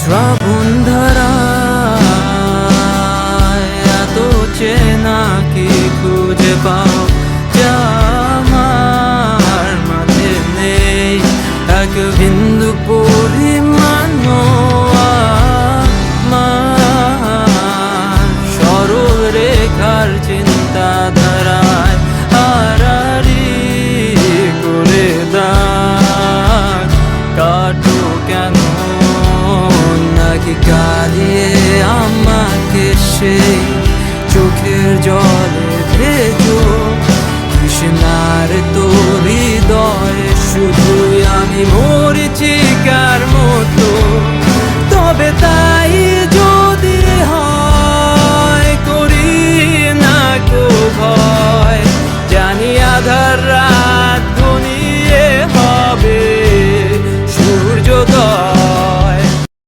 শ্রাবণ ধারায় এত চেনা কি খুঁজে পাও যা আমার মাঝে নেই এক বিন্দু পরিমাণ সরল রেখার চিন্তাধারায় হারারি করে দাগ কাটো কেন নাকি কাঁদিয়ে আমাকে সেই চোখের জলে ভেজো তৃষ্ণার তোর হৃদয়ে শুধুই আমি মরিচিকার